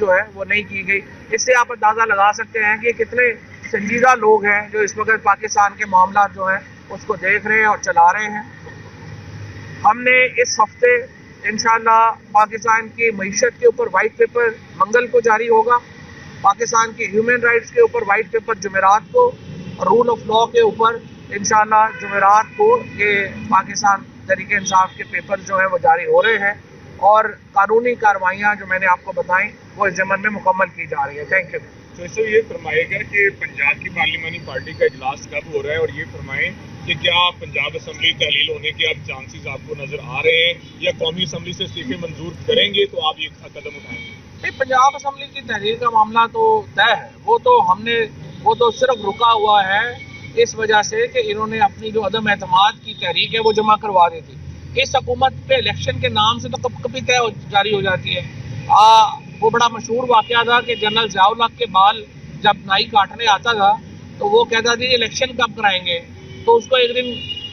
جو ہے وہ نہیں کی گئی. اس سے آپ اندازہ لگا سکتے ہیں کہ کتنے سنجیدہ لوگ ہیں جو اس وقت پاکستان کے معاملات جو ہیں اس کو دیکھ رہے ہیں اور چلا رہے ہیں. ہم نے اس ہفتے انشاءاللہ پاکستان کی معیشت کے اوپر وائٹ پیپر منگل کو جاری ہوگا, پاکستان کی ہیومن رائٹس کے اوپر وائٹ پیپر جمعرات کو, رول آف لاء کے اوپر انشاءاللہ جمعرات کو یہ پاکستان تحریک انصاف کے پیپر جو ہیں وہ جاری ہو رہے ہیں, اور قانونی کارروائیاں جو میں نے آپ کو بتائیں وہ اس ضمن میں مکمل کی جا رہی ہے. Thank you. تو اس سے یہ فرمائے گا کہ پنجاب کی پارلیمانی پارٹی کا اجلاس کب ہو رہا ہے, اور یہ فرمائیں کہ کیا پنجاب اسمبلی تحلیل ہونے کے اب چانسز آپ کو نظر آ رہے ہیں, یا قومی اسمبلی سے استعفے منظور کریں گے تو آپ یہ قدم اٹھائیں گے؟ نہیں, پنجاب اسمبلی کی تحریر کا معاملہ تو طے ہے, وہ تو صرف رکا ہوا ہے اس وجہ سے کہ انہوں نے اپنی جو عدم اعتماد کی تحریک ہے وہ جمع کروا دی تھی. اس حکومت پہ الیکشن کے نام سے تو کبھی طے جاری ہو جاتی ہے. وہ بڑا مشہور واقعہ تھا کہ جنرل ضیاء الحق کے بال جب نائی کاٹنے آتا تھا تو وہ کہتا تھا الیکشن کب کرائیں گے, تو اس کو ایک دن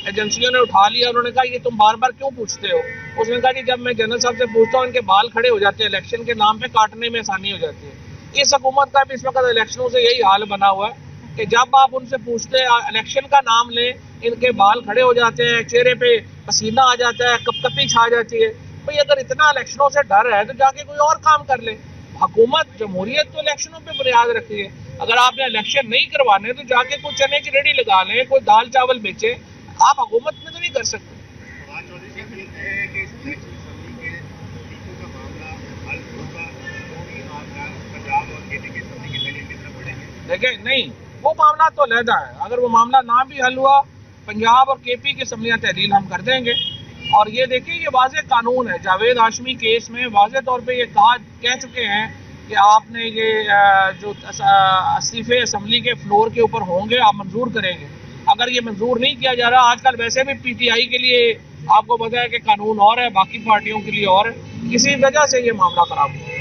ایجنسیوں نے اٹھا لیا, انہوں نے کہا یہ تم بار بار کیوں پوچھتے ہو؟ اس نے کہا کہ جب میں جنرل صاحب سے پوچھتا ہوں ان کے بال کھڑے ہو جاتے ہیں, الیکشن کے نام پہ کاٹنے میں آسانی ہو جاتی ہے. اس حکومت کا بھی اس وقت الیکشنوں سے یہی حال بنا ہوا ہے کہ جب آپ ان سے پوچھتے ہیں الیکشن کا نام لیں, ان کے بال کھڑے ہو جاتے ہیں, چہرے پہ پسینہ آ جاتا ہے, کپ کپی چھا جاتی ہے. بھئی اگر اتنا الیکشنوں سے ڈر ہے تو جا کے کوئی اور کام کر لے. حکومت جمہوریت تو الیکشنوں پہ بنیاد رکھی ہے. اگر آپ نے الیکشن نہیں کروانے تو جا کے کوئی چنے کی ریڑھی لگا لیں, کوئی دال چاول بیچے, آپ حکومت میں تو نہیں کر سکتے. دیکھیں نہیں, وہ معاملہ تو علیحدہ ہے. اگر وہ معاملہ نہ بھی حل ہوا, پنجاب اور کے پی کی اسمبلیاں تحلیل ہم کر دیں گے. اور یہ دیکھیں یہ واضح قانون ہے, جاوید ہاشمی کیس میں واضح طور پہ یہ کہہ چکے ہیں کہ آپ نے یہ جو استعفے اسمبلی کے فلور کے اوپر ہوں گے آپ منظور کریں گے. اگر یہ منظور نہیں کیا جا رہا, آج کل ویسے بھی پی ٹی آئی کے لیے آپ کو پتا ہے کہ قانون اور ہے, باقی پارٹیوں کے لیے اور ہے, کسی وجہ سے یہ معاملہ خراب ہوا.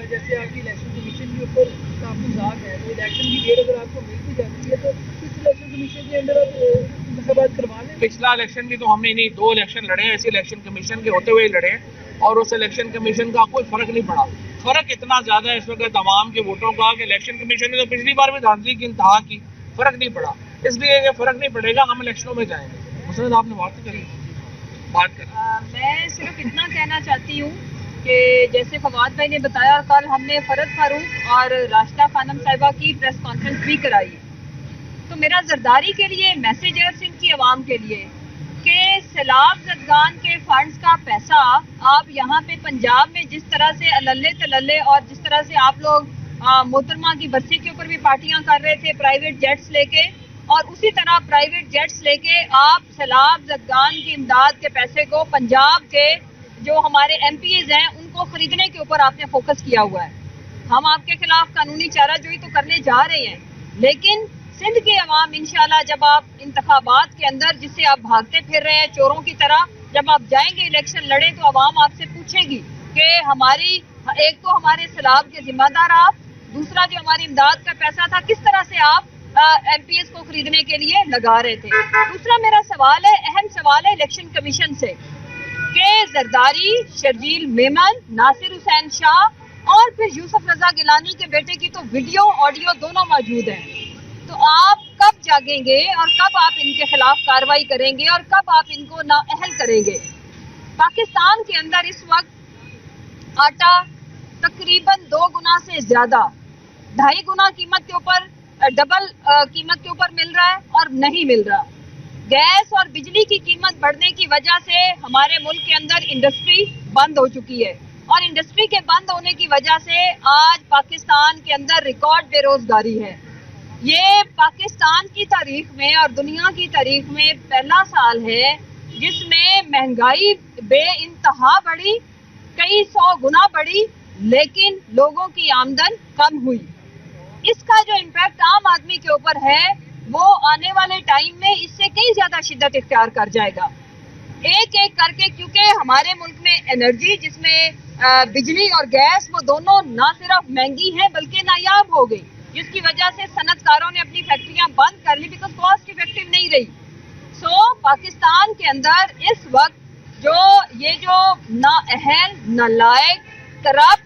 جیسے آپ کی الیکشن کمیشن کے اوپر تحفظات ہیں, تو الیکشن کی ڈیٹ اگر آپ کو مل بھی جاتی ہے تو اس الیکشن کمیشن کے اندر آپ انتخابات کروا لیں. پچھلا الیکشن بھی تو ہم نے نہیں 2 الیکشن لڑے ہیں, اسی الیکشن کمیشن کے ہوتے ہوئے لڑے ہیں, اور اس الیکشن کمیشن کا کوئی فرق نہیں پڑا. فرق اتنا زیادہ ہے اس وقت عوام کے ووٹوں کا کہ الیکشن کمیشن نے تو پچھلی بار بھی دھاندلی کی انتہا کی, فرق نہیں پڑا. اس لیے یہ فرق نہیں پڑے گا, ہم الیکشنوں میں جائیں گے. مسرت آپ نے بات کری, بات کریں. میں صرف اتنا کہنا چاہتی ہوں کہ جیسے فواد بھائی نے بتایا, کل ہم نے فرد فاروق اور راشدہ خانم صاحبہ کی پریس کانفرنس بھی کرائی. تو میرا زرداری کے لیے میسج ہے سندھ کی عوام کے لیے کہ سیلاب زدگان کے فنڈز کا پیسہ آپ یہاں پہ پنجاب میں جس طرح سے اللے تللے, اور جس طرح سے آپ لوگ محترمہ کی برسی کے اوپر بھی پارٹیاں کر رہے تھے پرائیویٹ جیٹس لے کے, اور اسی طرح پرائیویٹ جیٹس لے کے آپ سیلاب زدگان کی امداد کے پیسے کو پنجاب کے جو ہمارے ایم پی ایز ہیں ان کو خریدنے کے اوپر آپ نے فوکس کیا ہوا ہے. ہم آپ کے خلاف قانونی چارہ جوئی تو کرنے جا رہے ہیں, لیکن سندھ کے عوام انشاءاللہ جب آپ انتخابات کے اندر جس سے آپ بھاگتے پھر رہے ہیں چوروں کی طرح, جب آپ جائیں گے الیکشن لڑیں تو عوام آپ سے پوچھے گی کہ ہماری ایک تو ہمارے سیلاب کے ذمہ دار آپ, دوسرا جو ہماری امداد کا پیسہ تھا کس طرح سے آپ ایم پی ایس کو خریدنے کے لیے لگا رہے تھے. دوسرا میرا سوال ہے, اہم سوال ہے الیکشن کمیشن سے کہ زرداری, شرجیل میمن, ناصر حسین شاہ اور پھر یوسف رضا گیلانی کے بیٹے کی تو ویڈیو آڈیو دونوں موجود ہیں. تو آپ کب جاگیں گے اور کب آپ ان کے خلاف کارروائی کریں گے اور کب آپ ان کو نااہل کریں گے؟ پاکستان کے اندر اس وقت آٹا تقریباً 2 گنا سے زیادہ, 2.5 گنا قیمت کے اوپر, ڈبل قیمت کے اوپر مل رہا ہے اور نہیں مل رہا. گیس اور بجلی کی قیمت بڑھنے کی وجہ سے ہمارے ملک کے اندر انڈسٹری بند ہو چکی ہے, اور انڈسٹری کے بند ہونے کی وجہ سے آج پاکستان کے اندر ریکارڈ بے روزگاری ہے. یہ پاکستان کی تاریخ میں اور دنیا کی تاریخ میں پہلا سال ہے جس میں مہنگائی بے انتہا بڑھی, کئی 100 گنا بڑھی, لیکن لوگوں کی آمدن کم ہوئی. اس کا جو امپیکٹ عام آدمی کے اوپر ہے وہ آنے والے ٹائم میں اس سے کئی زیادہ شدت اختیار کر جائے گا. ایک ایک کر کے, کیونکہ ہمارے ملک میں انرجی جس میں بجلی اور گیس وہ دونوں نہ صرف مہنگی ہیں بلکہ نایاب ہو گئی, جس کی وجہ سے صنعت کاروں نے اپنی فیکٹریاں بند کر لی بیکاز کاسٹ افیکٹو نہیں رہی. پاکستان کے اندر اس وقت جو نااہل, نالائق, کرپٹ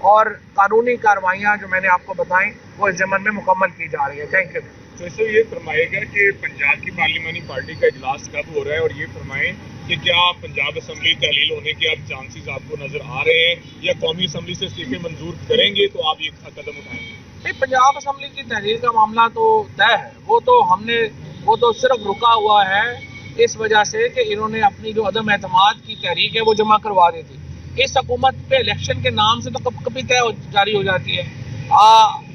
اور قانونی کارروائیاں جو میں نے آپ کو بتائیں وہ اس ضمن میں مکمل کی جا رہی ہے. Thank you. تو اس سے یہ فرمائے گا کہ پنجاب کی پارلیمانی پارٹی کا اجلاس کب ہو رہا ہے، اور یہ فرمائیں کہ کیا پنجاب اسمبلی تحلیل ہونے کے اب چانسز آپ کو نظر آ رہے ہیں، یا قومی اسمبلی سے استعفے منظور کریں گے تو آپ یہ قدم اٹھائیں گے؟ پنجاب اسمبلی کی تحلیل کا معاملہ تو طے ہے. وہ تو صرف رکا ہوا ہے اس وجہ سے کہ انہوں نے اپنی جو عدم اعتماد کی تحریک ہے وہ جمع کروا دی تھی. اس حکومت پہ الیکشن کے نام سے تو کبھی طے جاری ہو جاتی ہے.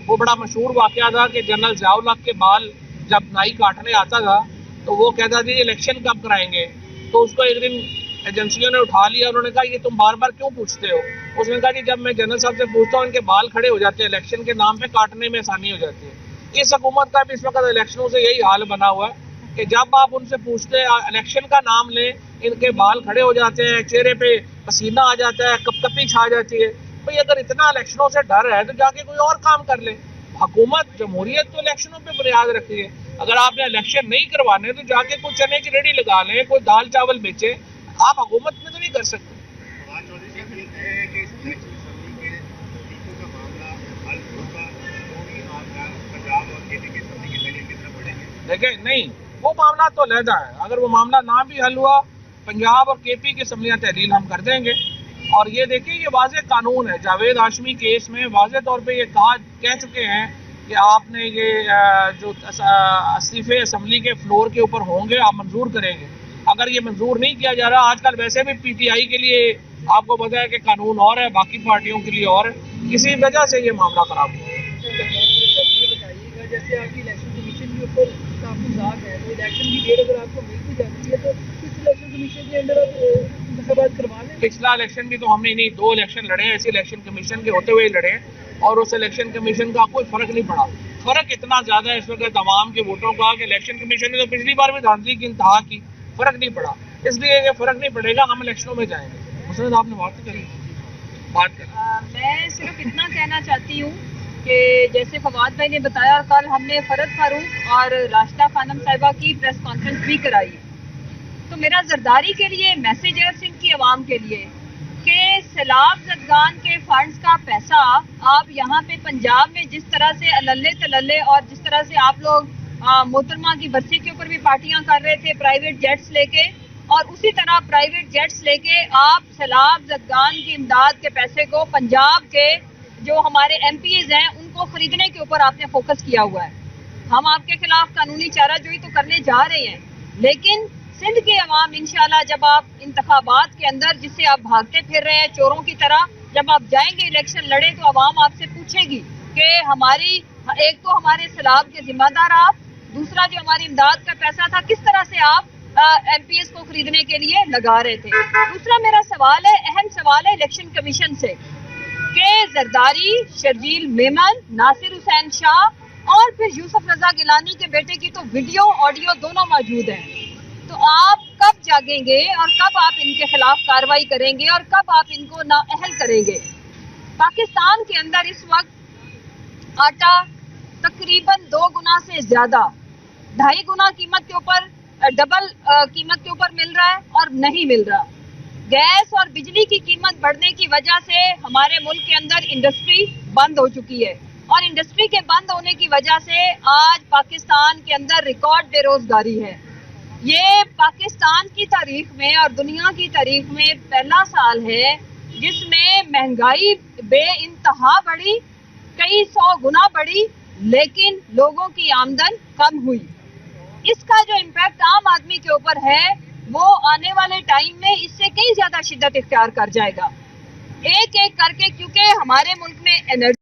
وہ بڑا مشہور واقعہ تھا کہ جنرل ضیاء الحق کے بال جب نائی کاٹنے آتا تھا تو وہ کہتا تھا یہ الیکشن کب کرائیں گے، تو اس کو ایک دن ایجنسیوں نے اٹھا لیا. انہوں نے کہا یہ تم بار بار کیوں پوچھتے ہو؟ اس نے کہا کہ جب میں جنرل صاحب سے پوچھتا ہوں ان کے بال کھڑے ہو جاتے ہیں، الیکشن کے نام پہ کاٹنے میں آسانی ہو جاتی ہے. اس حکومت کا بھی اس وقت الیکشنوں سے یہی حال بنا ہوا ہے کہ جب آپ ان سے پوچھتے ہیں الیکشن کا نام لیں، ان کے بال کھڑے ہو جاتے ہیں، چہرے پہ پسینہ آ جاتا ہے، کپ کپی چھا جاتی ہے. بھئی اگر اتنا الیکشنوں سے ڈر ہے تو جا کے کوئی اور کام کر لے. حکومت جمہوریت تو الیکشنوں پہ بنیاد رکھی ہے. اگر آپ نے الیکشن نہیں کروانے تو جا کے کوئی چنے کی ریڑھی لگا لیں، کوئی دال چاول بیچے. آپ حکومت میں تو نہیں کر سکتے. دیکھیں نہیں، وہ معاملہ تو علیحدہ ہے. اگر وہ معاملہ نہ بھی حل ہوا، پنجاب اور کے پی کی اسمبلیاں تحلیل ہم کر دیں گے. اور یہ دیکھیں یہ واضح قانون ہے. جاوید ہاشمی کیس میں واضح طور پہ یہ کہہ چکے ہیں کہ آپ نے یہ جو استعفے اسمبلی کے فلور کے اوپر ہوں گے آپ منظور کریں گے. اگر یہ منظور نہیں کیا جا رہا، آج کل ویسے بھی پی ٹی آئی کے لیے آپ کو پتا ہے کہ قانون اور ہے، باقی پارٹیوں کے لیے اور ہے، کسی وجہ سے یہ معاملہ خراب ہوا. یہ بتائیے گا جیسے آپ کی الیکشن کمیشن کے اوپر تحفظات ہے، تو الیکشن کی ڈیٹ اگر آپ کو مل بھی جاتی ہے تو کس الیکشن کمیشن کے انڈر آپ انتخابات کروا لیں؟ پچھلا الیکشن بھی تو ہم نے نہیں 2 الیکشن لڑے ہیں، ایسے الیکشن کمیشن کے ہوتے ہوئے لڑے ہیں اور اس الیکشن کمیشن کا کوئی فرق نہیں پڑا. فرق اتنا زیادہ ہے اس وقت عوام کے ووٹوں کا کہ الیکشن کمیشن نے تو پچھلی بار بھی دھاندلی کی انتہا کی، فرق نہیں پڑا. اس لیے یہ فرق نہیں پڑے گا، ہم الیکشنوں میں جائیں گے. مسعود آپ نے بات کری. میں صرف اتنا کہنا چاہتی ہوں کہ جیسے فواد بھائی نے بتایا، اور کل ہم نے فرد فاروق اور راشدہ خانم صاحبہ کی پریس کانفرنس بھی کرائی، تو میرا زرداری کے لیے میسج ہے سندھ کی عوام کے لیے کہ سیلاب زدگان کے فنڈز کا پیسہ آپ یہاں پہ پنجاب میں جس طرح سے اللے تللے اور جس طرح سے آپ لوگ محترمہ کی برسی کے اوپر بھی پارٹیاں کر رہے تھے پرائیویٹ جیٹس لے کے، اور اسی طرح پرائیویٹ جیٹس لے کے آپ سیلاب زدگان کی امداد کے پیسے کو پنجاب کے جو ہمارے ایم پیز ہیں ان کو خریدنے کے اوپر آپ نے فوکس کیا ہوا ہے. ہم آپ کے خلاف قانونی چارہ جوئی تو کرنے جا رہے ہیں، لیکن سندھ کے عوام انشاءاللہ جب آپ انتخابات کے اندر جس سے آپ بھاگتے پھر رہے ہیں چوروں کی طرح، جب آپ جائیں گے الیکشن لڑے تو عوام آپ سے پوچھے گی کہ ہماری ایک تو ہمارے سیلاب کے ذمہ دار آپ، دوسرا جو ہماری امداد کا پیسہ تھا کس طرح سے آپ ایم پی ایس کو خریدنے کے لیے لگا رہے تھے. دوسرا میرا سوال ہے، اہم سوال ہے الیکشن کمیشن سے کہ زرداری، شرجیل میمن، ناصر حسین شاہ اور پھر یوسف رضا گیلانی کے بیٹے کی تو ویڈیو آڈیو دونوں موجود ہیں. تو آپ کب جاگیں گے اور کب آپ ان کے خلاف کارروائی کریں گے اور کب آپ ان کو نااہل کریں گے؟ پاکستان کے اندر اس وقت آٹا تقریباً 2 گنا سے زیادہ، 2.5 گنا قیمت کے اوپر، ڈبل قیمت کے اوپر مل رہا ہے اور نہیں مل رہا. گیس اور بجلی کی قیمت بڑھنے کی وجہ سے ہمارے ملک کے اندر انڈسٹری بند ہو چکی ہے، اور انڈسٹری کے بند ہونے کی وجہ سے آج پاکستان کے اندر ریکارڈ بے روزگاری ہے. یہ پاکستان کی تاریخ میں اور دنیا کی تاریخ میں پہلا سال ہے جس میں مہنگائی بے انتہا بڑھی، کئی 100 گنا بڑھی، لیکن لوگوں کی آمدن کم ہوئی. اس کا جو امپیکٹ عام آدمی کے اوپر ہے وہ آنے والے ٹائم میں اس سے کئی زیادہ شدت اختیار کر جائے گا. ایک ایک کر کے، کیونکہ ہمارے ملک میں انرجی